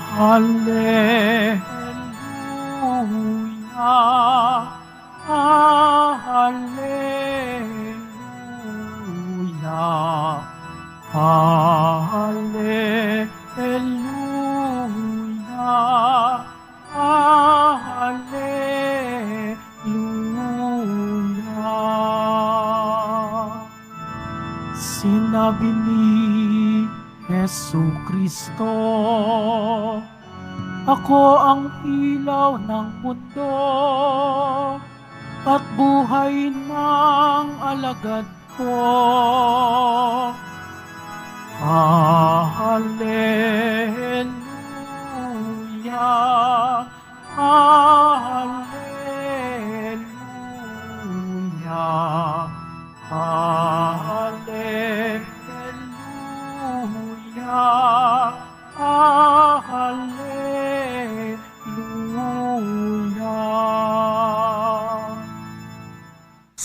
Hallelujah, Hallelujah, Hallelujah, Hallelujah. Sinabi ni Jesucristo, ako ang ilaw ng mundo at buhay ng alagad ko. Hallelujah, Hallelujah, Hallelujah, Hallelujah.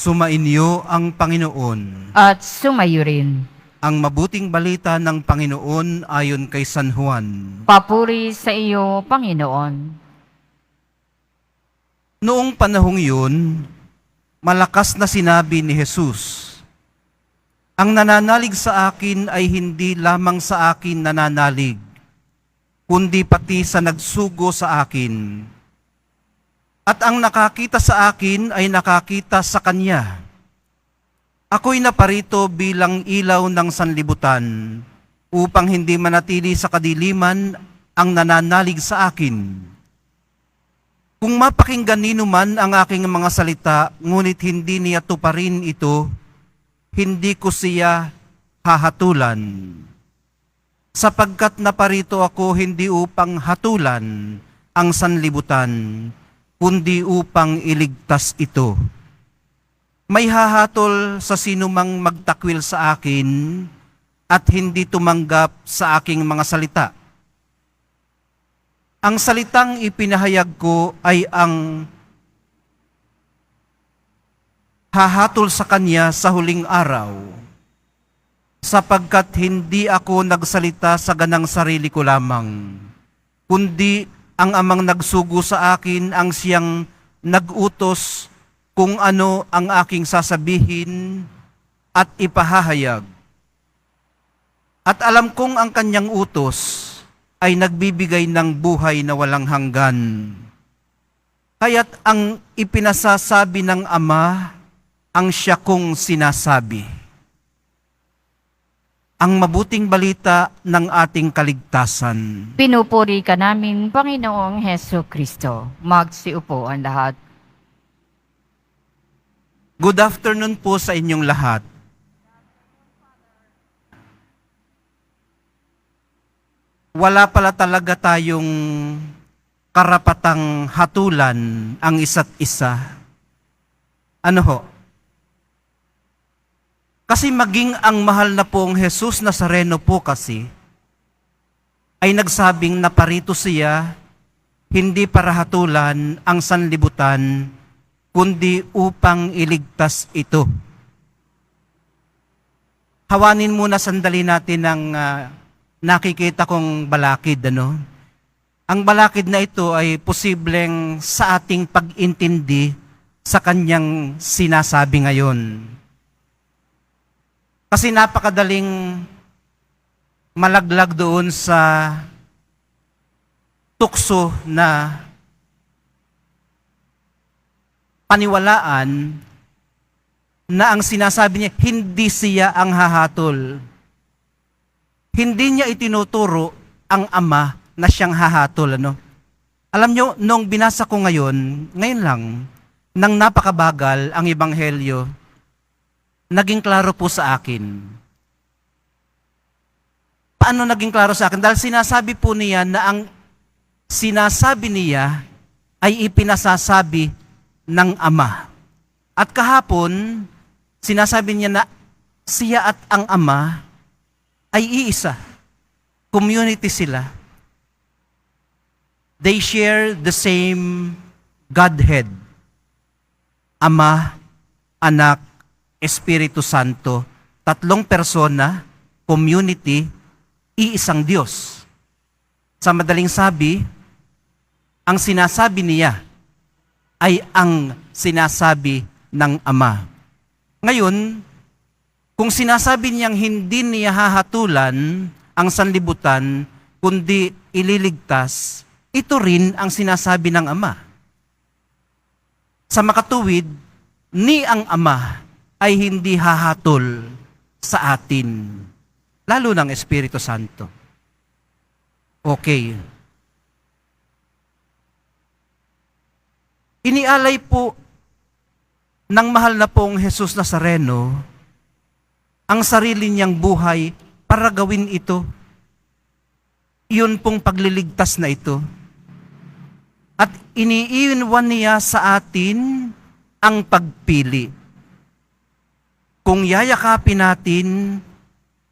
Sumainyo ang Panginoon. At sumayo rin. Ang mabuting balita ng Panginoon ayon kay San Juan. Papuri sa iyo, Panginoon. Noong panahong yun, malakas na sinabi ni Jesus, ang nananalig sa akin ay hindi lamang sa akin nananalig, kundi pati sa nagsugo sa akin. At ang nakakita sa akin ay nakakita sa Kanya. Ako'y naparito bilang ilaw ng sanlibutan, upang hindi manatili sa kadiliman ang nananalig sa akin. Kung mapakinggan nino man ang aking mga salita, ngunit hindi niya tuparin ito, hindi ko siya hahatulan. Sapagkat naparito ako hindi upang hatulan ang sanlibutan, kundi upang iligtas ito. May hahatol sa sinumang magtakwil sa akin at hindi tumanggap sa aking mga salita. Ang salitang ipinahayag ko ay ang hahatol sa kanya sa huling araw, sapagkat hindi ako nagsalita sa ganang sarili ko lamang, kundi ang amang nagsugo sa akin ang siyang nag-utos kung ano ang aking sasabihin at ipahahayag. At alam kong ang kanyang utos ay nagbibigay ng buhay na walang hanggan. Kaya't ang ipinasasabi ng Ama ang siya kong sinasabi. Ang mabuting balita ng ating kaligtasan. Pinupuri ka namin, Panginoong Heso Kristo. Magsiupo ang lahat. Good afternoon po sa inyong lahat. Wala pala talaga tayong karapatang hatulan ang isa't isa. Ano ho? Kasi maging ang mahal na pong Jesus Nazareno po kasi ay nagsabing naparito siya hindi para hatulan ang sanlibutan, kundi upang iligtas ito. Hawanin muna sandali natin ang nakikita kong balakid. Ang balakid na ito ay posibleng sa ating pag-intindi sa kanyang sinasabi ngayon. Kasi napakadaling malaglag doon sa tukso na paniwalaan na ang sinasabi niya, hindi siya ang hahatol. Hindi niya itinuturo ang Ama na siyang hahatol. Alam niyo, nung binasa ko ngayon lang, nang napakabagal ang Ebanghelyo, naging klaro po sa akin. Paano naging klaro sa akin? Dahil sinasabi po niya na ang sinasabi niya ay ipinasasabi ng Ama. At kahapon, sinasabi niya na siya at ang Ama ay iisa. Community sila. They share the same Godhead. Ama, Anak, Espiritu Santo. Tatlong persona, community, iisang Diyos. Sa madaling sabi, ang sinasabi niya ay ang sinasabi ng Ama. Ngayon, kung sinasabi niyang hindi niya hahatulan ang sanlibutan, kundi ililigtas, ito rin ang sinasabi ng Ama. Sa makatuwid, ni ang Ama ay hindi hahatol sa atin, lalo ng Espiritu Santo. Okay. Inialay po ng mahal na pong Jesus Nazareno ang sarili niyang buhay para gawin ito. Iyon pong pagliligtas na ito. At iniiwan niya sa atin ang pagpili. Kung yayakapin natin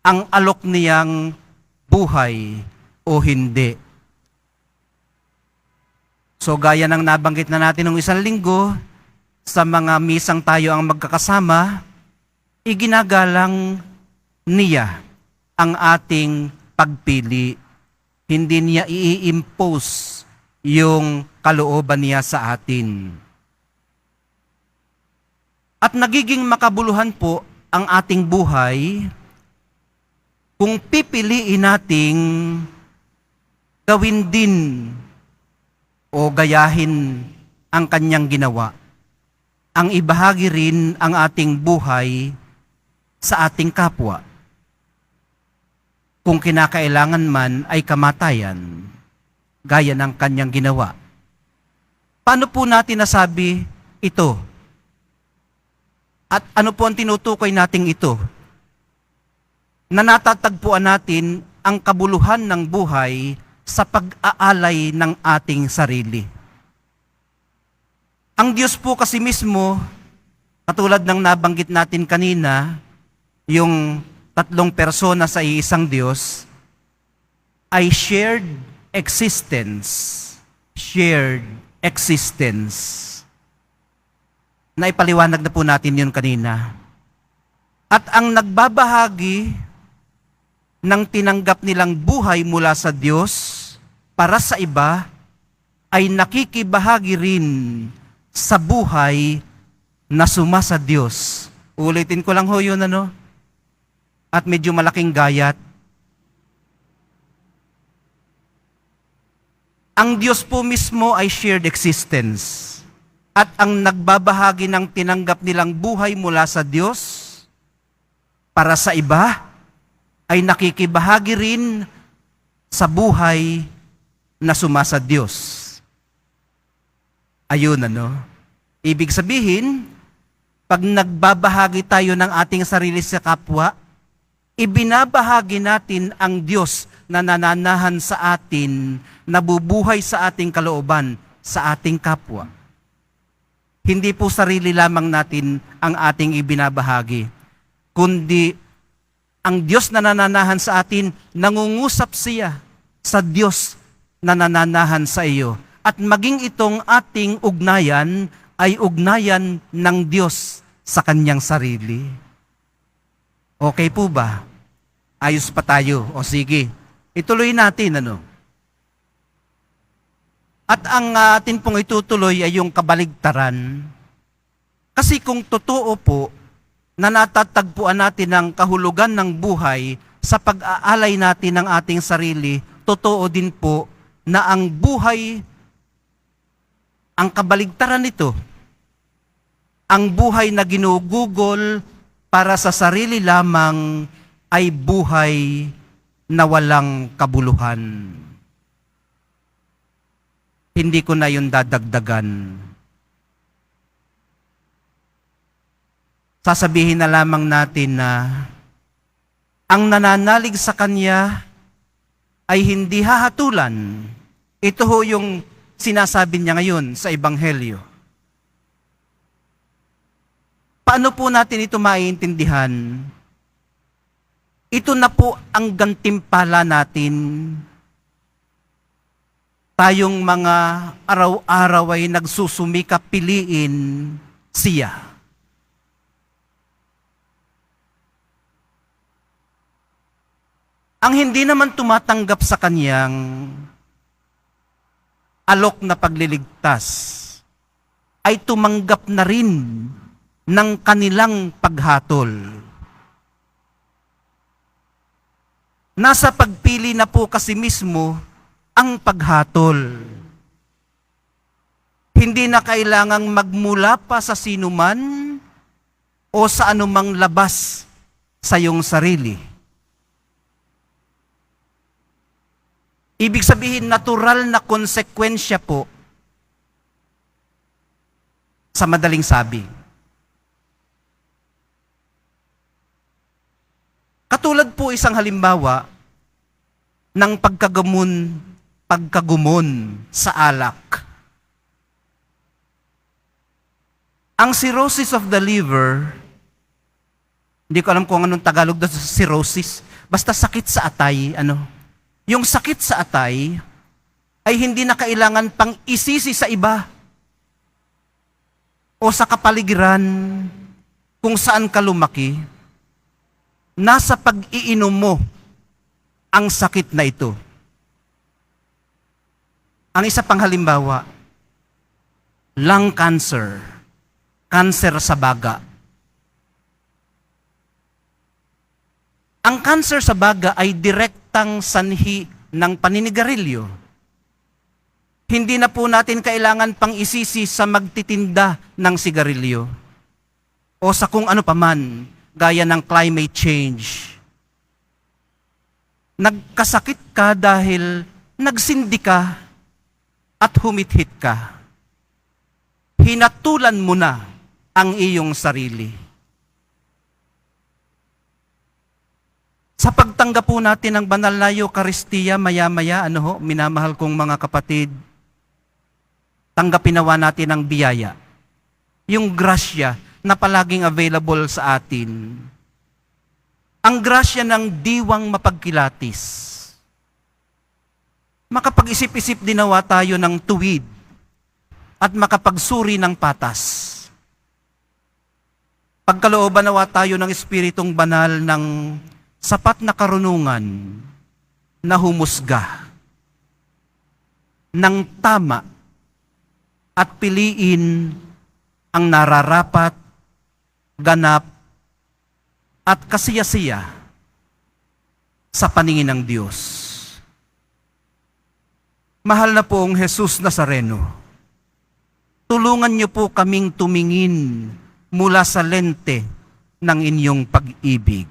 ang alok niyang buhay o hindi. So gaya ng nabanggit na natin ng isang linggo, sa mga misang tayo ang magkakasama, iginagalang niya ang ating pagpili. Hindi niya i-impose yung kalooban niya sa atin. At nagiging makabuluhan po ang ating buhay kung pipiliin nating gawin din o gayahin ang kanyang ginawa. Ang ibahagi rin ang ating buhay sa ating kapwa. Kung kinakailangan man ay kamatayan, gaya ng kanyang ginawa. Paano po natin nasabi ito? At ano po ang tinutukoy nating ito? Na natatagpuan natin ang kabuluhan ng buhay sa pag-aalay ng ating sarili. Ang Diyos po kasi mismo, katulad ng nabanggit natin kanina, yung tatlong persona sa iisang Diyos, ay shared existence. Shared existence. Naipaliwanag na po natin yun kanina. At ang nagbabahagi ng tinanggap nilang buhay mula sa Diyos para sa iba, ay nakikibahagi rin sa buhay na suma sa Diyos. Ulitin ko lang ho yun, ano? At medyo malaking gayat. Ang Diyos po mismo ay shared existence. At ang nagbabahagi ng tinanggap nilang buhay mula sa Diyos para sa iba, ay nakikibahagi rin sa buhay na suma sa Diyos. Ayun, ano? Ibig sabihin, pag nagbabahagi tayo ng ating sarili sa kapwa, ibinabahagi natin ang Diyos na nananahan sa atin, nabubuhay sa ating kalooban, sa ating kapwa. Hindi po sarili lamang natin ang ating ibinabahagi, kundi ang Diyos na nananahan sa atin, nangungusap siya sa Diyos na nananahan sa iyo. At maging itong ating ugnayan ay ugnayan ng Diyos sa kanyang sarili. Okay po ba? Ayos pa tayo. O sige, ituloy natin, ano? At ang atin pong itutuloy ay yung kabaligtaran. Kasi kung totoo po, na natatagpuan natin ang kahulugan ng buhay sa pag-aalay natin ng ating sarili, totoo din po na ang buhay, ang kabaligtaran nito, ang buhay na ginugugol para sa sarili lamang ay buhay na walang kabuluhan. Hindi ko na yun dadagdagan. Sasabihin na lamang natin na ang nananalig sa Kanya ay hindi hahatulan. Ito ho yung sinasabi niya ngayon sa Ebanghelyo. Paano po natin ito maiintindihan? Ito na po ang gantimpala natin. Tayong mga araw-araw ay nagsusumikap piliin siya. Ang hindi naman tumatanggap sa Kanyang alok na pagliligtas, ay tumanggap na rin ng kanilang paghatol. Nasa pagpili na po kasi mismo ang paghatol. Hindi na kailangang magmula pa sa sinuman o sa anumang labas sa iyong sarili. Ibig sabihin, natural na konsekwensya po sa madaling sabi. Katulad po isang halimbawa ng pagkagumon sa alak. Ang cirrhosis of the liver, hindi ko alam kung anong Tagalog doon sa cirrhosis, basta sakit sa atay, yung sakit sa atay ay hindi na kailangan pang isisi sa iba o sa kapaligiran kung saan ka lumaki. Nasa pag-iinom mo ang sakit na ito. Ang isa pang halimbawa, lung cancer, cancer sa baga. Ang cancer sa baga ay direktang sanhi ng paninigarilyo. Hindi na po natin kailangan pang isisi sa magtitinda ng sigarilyo o sa kung ano paman, gaya ng climate change. Nagkasakit ka dahil nagsindi ka at humithit ka. Hinatulan mo na ang iyong sarili. Sa pagtanggap po natin ng banal na Eucharistia, maya-maya, minamahal kong mga kapatid, tanggapin nawa natin ang biyaya, yung grasya na palaging available sa atin. Ang grasya ng diwang mapagkilatis. Makapag-isip-isip din nawa tayo ng tuwid at makapagsuri ng patas. Pagkalooban nawa tayo ng Espiritong Banal ng sapat na karunungan na humusga ng tama at piliin ang nararapat, ganap, at kasiyasiya sa paningin ng Diyos. Mahal na pong Jesus Nazareno, tulungan niyo po kaming tumingin mula sa lente ng inyong pag-ibig.